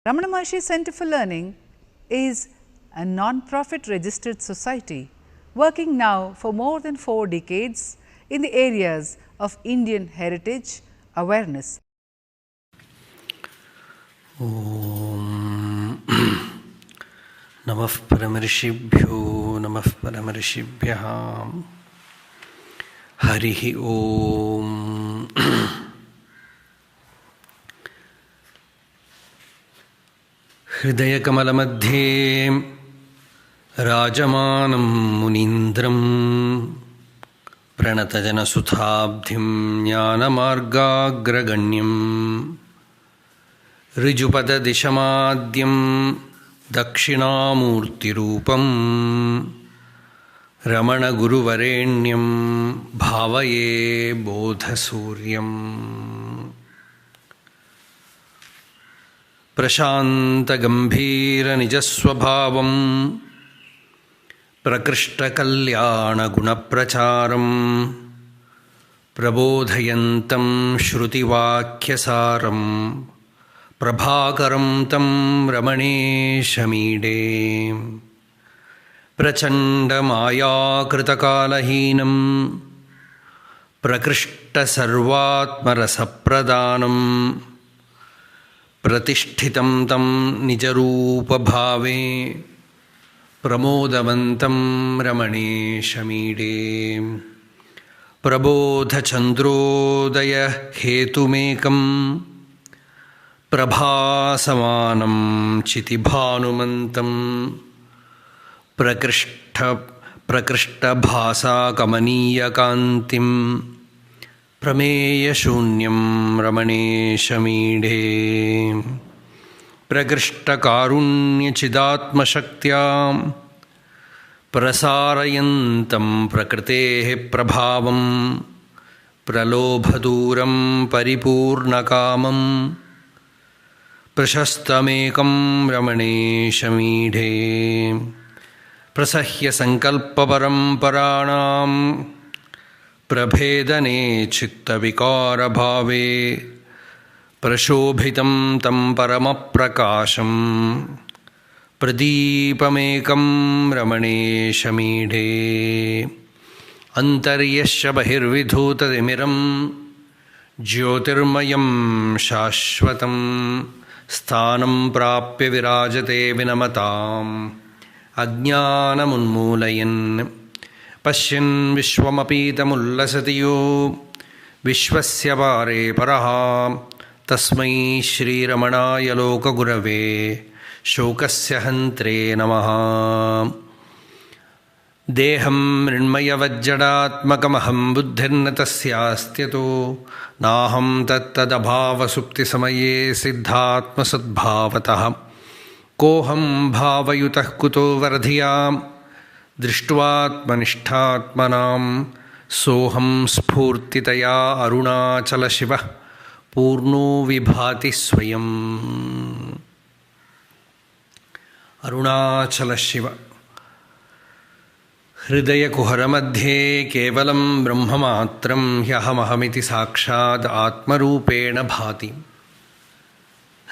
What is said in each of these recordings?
Ramana Maharshi Center for Learning is a non-profit registered society working now for more than 4 decades in the areas of Indian heritage awareness. Om Namah Paramarishibhyo Namah Paramarishibhyam Harihi Om. Hridayakamalammadhye Rajamanam Munindram Pranatajana-suthabdhim Jnanamargagraganyam Rijupada-dishamadhyam Dakshinamurtirupam Ramana-guruvarenyam Bhavaye Bodhasuryam. Prashanta-gambhira-nijasvabhavam Prakrishta-kalyana-gunapracharam Prabodhayantam Shruti-vakyasaram Prabhakaram tam Ramaneshamide. Prachanda-maya-kritakalahinam Prakrishta-sarvatma-rasapradanam Pratishthitam tam nijarupa-bhave Pramodavantam Ramaneshamide. Prabodha-chandrodaya-hetumekam Prabhasamanam chitibhanumantam Prakrishta-bhasa-kamaniya-kantim Prameya-shunyam Ramaneshamide. Prakrishta-karunya-chidatma-shaktya Prasarayantam Prakritehe Prabhavam Pralobhaduram Paripurnakamam Prashastamekam Ramaneshamide. Prasahya sankalpa-paramparanam Prabhedane chitta-vikara-bhave Prashobhitam tam parama-prakasham Pradipamekam Ramaneshamide. Antaryasya bahirvidhutadimiram Jyotirmayam shashvatam Sthanam prapya virajate vinamatam Ajnanamunmulayan Pashyan vishwamapitamullasatiyo Vishwasya pare paraha Tasmai Shri Ramanaya Lokagurave Shokasya Hantre Namaha. Deham Mrinmaya-vajjadatmakam buddhirnatasyaastyato Naham tattadabhava supti samaye siddhatma sadbhavatah Koham bhavayutah kuto vardhiyam Drishtvatmanishtatmanam Soham spurtitaya arunachala shiva Purno vibhati swayam. Arunachala Shiva. Hridaya kuharamadhye kevalam brahmamatram hyahamahamiti sakshad atmarupena bhati.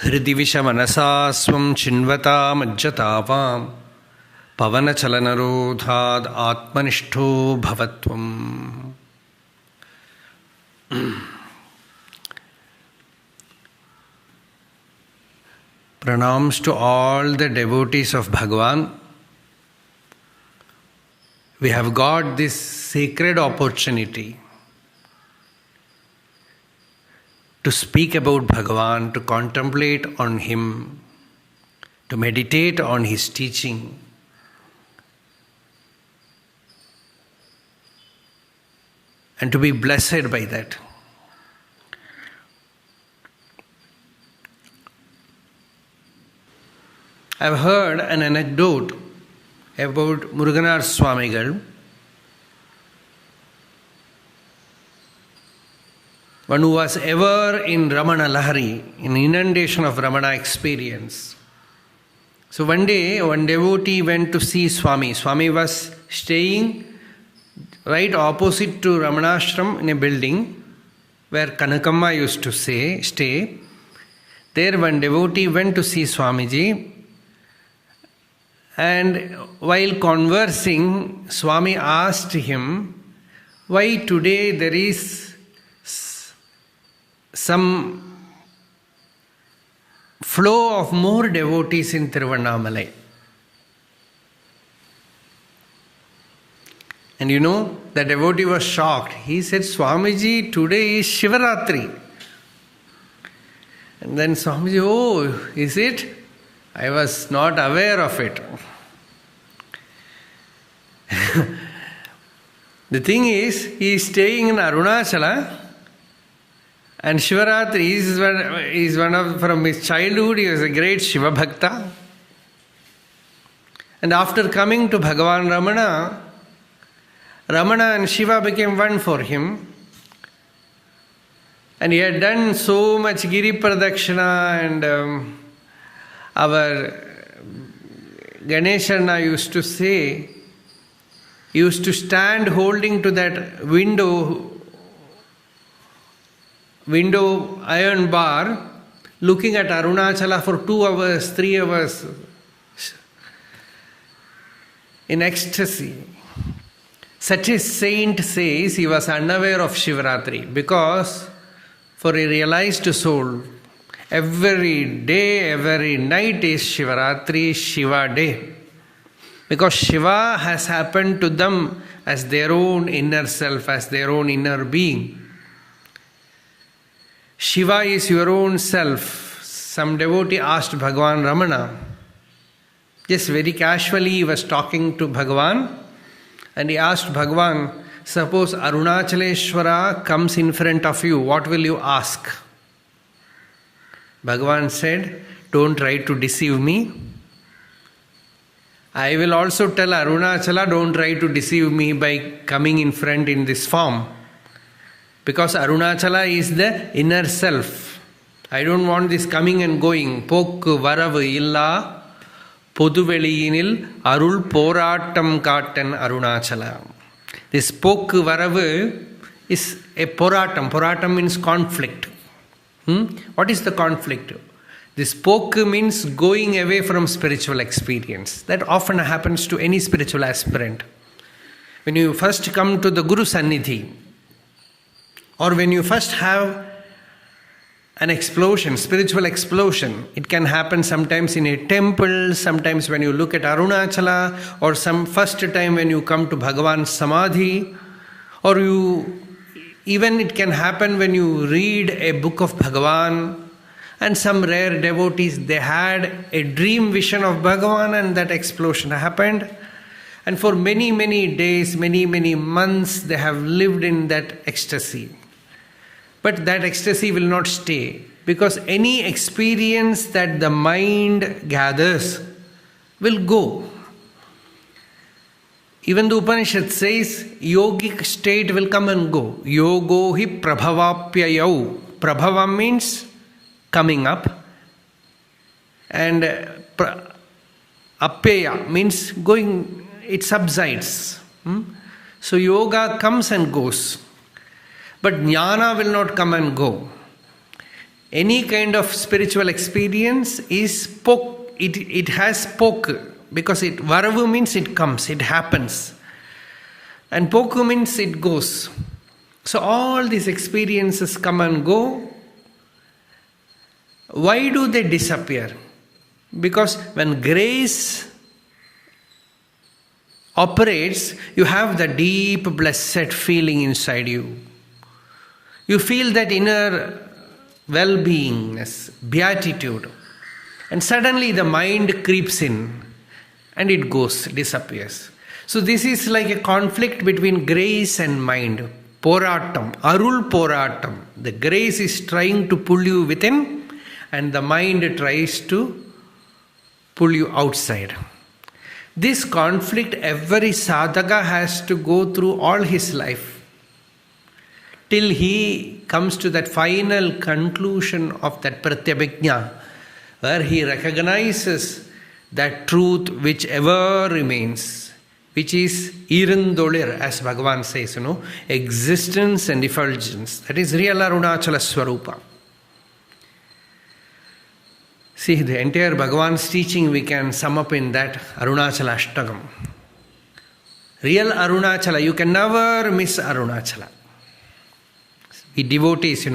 Hridivisha manasasvam chinvata majjatavam pavanachalanarodhad atmanishto bhavatvam. Pranams to all the devotees of Bhagavan. We have got this sacred opportunity to speak about Bhagavan, to contemplate on Him, to meditate on His teaching. And to be blessed by that. I have heard an anecdote about Muruganar Swamigal. One who was ever in Ramana Lahari, in inundation of Ramana experience. So one day, one devotee went to see Swami. Swami was staying right opposite to Ramanashram in a building where Kanakamma used to stay. There one devotee went to see Swamiji, and while conversing, Swami asked him, why today there is some flow of more devotees in Tiruvannamalai. And you know, the devotee was shocked. He said, Swamiji, today is Shivaratri. And then Swamiji, oh, is it? I was not aware of it. The thing is, he is staying in Arunachala, and Shivaratri is one of, from his childhood, he was a great Shiva Bhakta. And after coming to Bhagavan Ramana, Ramana and Shiva became one for him. And he had done so much Giri Pradakshina, and our Ganeshana used to say, he used to stand holding to that window iron bar, looking at Arunachala for 2 hours, 3 hours in ecstasy. Such a saint says he was unaware of Shivaratri because for a realized soul, every day, every night is Shivaratri, Shiva day. Because Shiva has happened to them as their own inner self, as their own inner being. Shiva is your own self. Some devotee asked Bhagavan Ramana, just very casually he was talking to Bhagavan, and he asked Bhagavan, suppose Arunachaleshwara comes in front of you, what will you ask? Bhagavan said, don't try to deceive me. I will also tell Arunachala, don't try to deceive me by coming in front in this form. Because Arunachala is the inner self. I don't want this coming and going. Pokku varavu illa Poduveliyinil Arul Porattam Kattan Arunachala. This Pokku varavu is a poratam. Poratam means conflict. What is the conflict? This pokku means going away from spiritual experience. That often happens to any spiritual aspirant. When you first come to the Guru Sannidhi, or when you first have an explosion, spiritual explosion, it can happen sometimes in a temple, sometimes when you look at Arunachala, or some first time when you come to Bhagavan Samadhi, or even it can happen when you read a book of Bhagavan. And some rare devotees, they had a dream vision of Bhagavan and that explosion happened. And for many, many days, many, many months, they have lived in that ecstasy. But that ecstasy will not stay, because any experience that the mind gathers will go. Even the Upanishad says, yogic state will come and go. Yogo hi prabhavapyayau. Prabhava means coming up, and appeya means going, it subsides. So yoga comes and goes, but jnana will not come and go. Any kind of spiritual experience is it has pok, because varavu means it comes, it happens, and poku means it goes. So all these experiences come and go. Why do they disappear? Because when grace operates, you have the deep blessed feeling inside you. You feel that inner well-beingness, beatitude, and suddenly the mind creeps in and it goes, disappears. So this is like a conflict between grace and mind. Poratam, Arul Poratam. The grace is trying to pull you within, and the mind tries to pull you outside. This conflict every sadhaka has to go through all his life, till he comes to that final conclusion of that pratyabhijna, where he recognizes that truth which ever remains, which is irandolir, as Bhagavan says, existence and effulgence. That is real Arunachala Swarupa. See, the entire Bhagavan's teaching we can sum up in that Arunachala Ashtakam. Real Arunachala, you can never miss Arunachala. We devotees,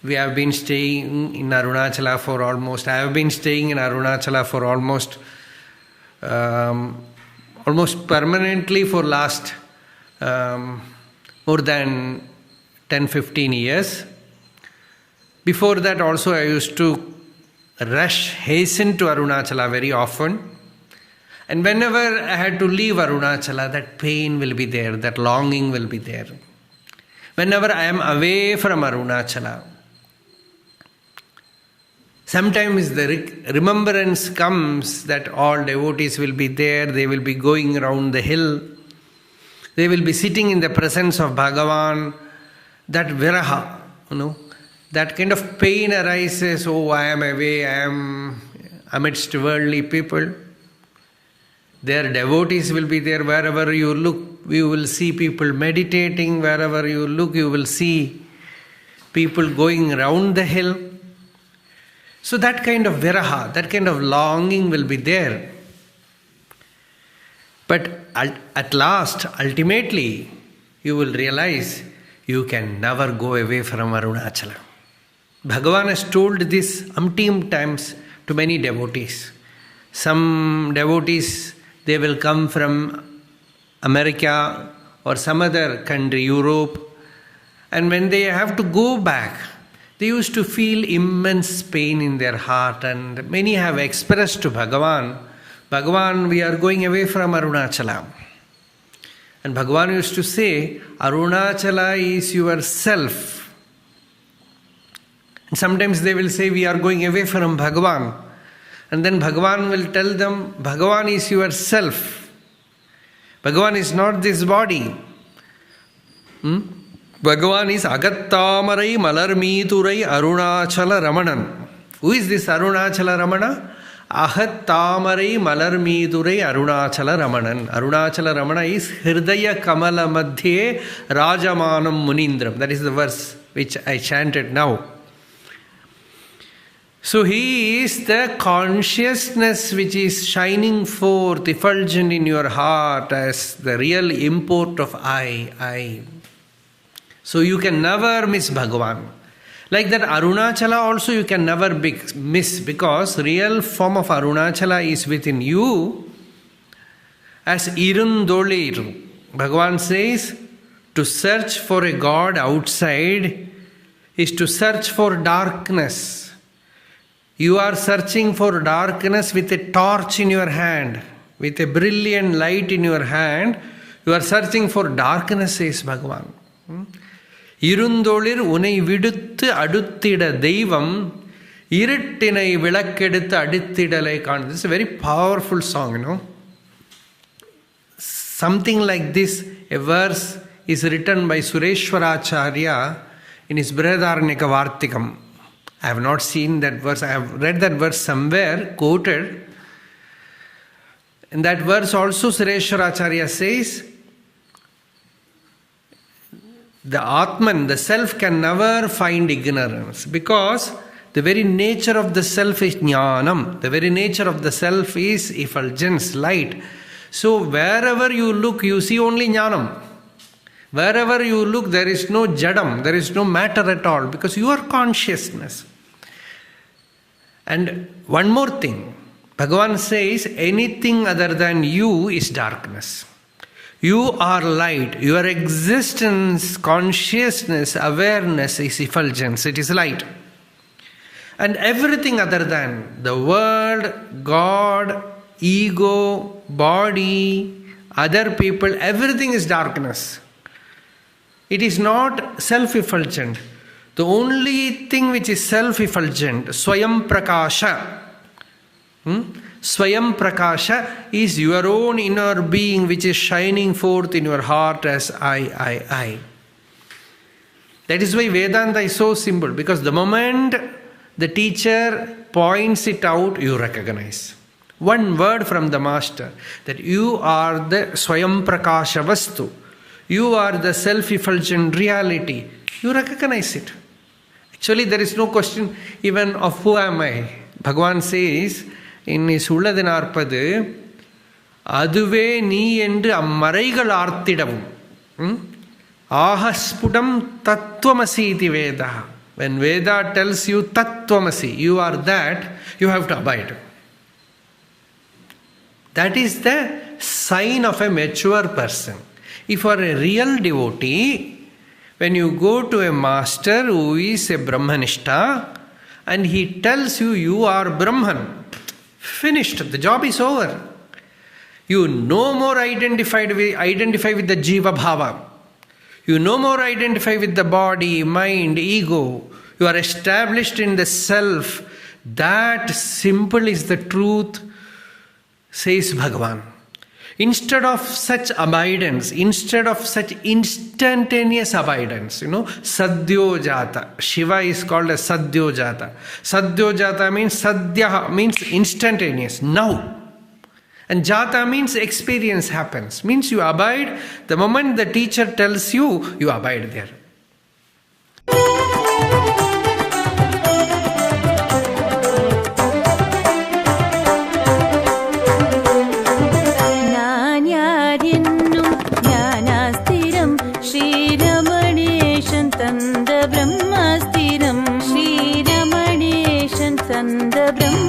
we have been staying in Arunachala for almost, I have been staying in Arunachala for almost permanently for last more than 10-15 years. Before that also I used to hasten to Arunachala very often. And whenever I had to leave Arunachala, that pain will be there, that longing will be there. Whenever I am away from Arunachala, sometimes the remembrance comes that all devotees will be there, they will be going around the hill, they will be sitting in the presence of Bhagavan. That viraha, that kind of pain arises. Oh, I am away, I am amidst worldly people. Their devotees will be there. Wherever you look, you will see people meditating. Wherever you look, you will see people going around the hill. So that kind of viraha, that kind of longing will be there. But at last, ultimately, you will realize you can never go away from Arunachala. Bhagavan has told this umpteen times to many devotees. Some devotees, they will come from America or some other country, Europe, and when they have to go back, they used to feel immense pain in their heart, and many have expressed to Bhagavan, Bhagavan, we are going away from Arunachala. And Bhagavan used to say, Arunachala is your self. And sometimes they will say, we are going away from Bhagavan. And then Bhagavan will tell them, Bhagavan is your self. Bhagavan is not this body. Bhagavan is Agattamarai Malarmeethurai Arunachala Ramanan. Who is this Arunachala Ramana? Ahattamarai Malarmeethurai Arunachala Ramanan. Arunachala Ramana is Hridaya Kamala Madhye Rajamanam Munindram. That is the verse which I chanted now. So he is the consciousness which is shining forth, effulgent in your heart as the real import of I. So you can never miss Bhagavan. Like that Arunachala also you can never miss, because real form of Arunachala is within you as Irundolir. Bhagavan says, to search for a God outside is to search for darkness. You are searching for darkness with a torch in your hand, with a brilliant light in your hand. You are searching for darkness, says Bhagavan. Irundolir unai viduttu aduttida deivam irittinai vilakkeduthu adittidalai kaanu. This is a very powerful song, Something like this, a verse is written by Sureshwaracharya in his Brihadaranyaka Vartikam. I have not seen that verse. I have read that verse somewhere, quoted. In that verse also Sureshwaracharya says, the Atman, the self, can never find ignorance, because the very nature of the self is jnanam. The very nature of the self is effulgence, light. So wherever you look, you see only jnanam. Wherever you look, there is no jadam, there is no matter at all, because you are consciousness. And one more thing, Bhagavan says, anything other than you is darkness. You are light. Your existence, consciousness, awareness is effulgence. It is light. And everything other than the world, God, ego, body, other people, everything is darkness. It is not self-effulgent. The only thing which is self-effulgent, Swayam Prakasha. Swayam Prakasha is your own inner being which is shining forth in your heart as I. That is why Vedanta is so simple, because the moment the teacher points it out, you recognize. One word from the master, that you are the Swayam Prakasha Vastu. You are the self-effulgent reality. You recognize it. Actually, there is no question even of who am I. Bhagavan says in his Ulladhu 40, Aduve ni endru ammaraigal aarthidavum. Ahaspudam tattvamasi iti Veda. When Veda tells you tattvamasi, you are that, you have to abide. That is the sign of a mature person. If you are a real devotee, when you go to a master who is a Brahmanishta and he tells you, you are Brahman, finished, the job is over. You no more identify with the Jiva Bhava. You no more identify with the body, mind, ego. You are established in the self. That simple is the truth, says Bhagavan. Instead of such abidance, instead of such instantaneous abidance, Sadhyo Jata. Shiva is called as Sadhyo Jata. Sadhyo Jata means Sadhya means instantaneous, now. And Jata means experience happens. Means you abide. The moment the teacher tells you, you abide there. Brahma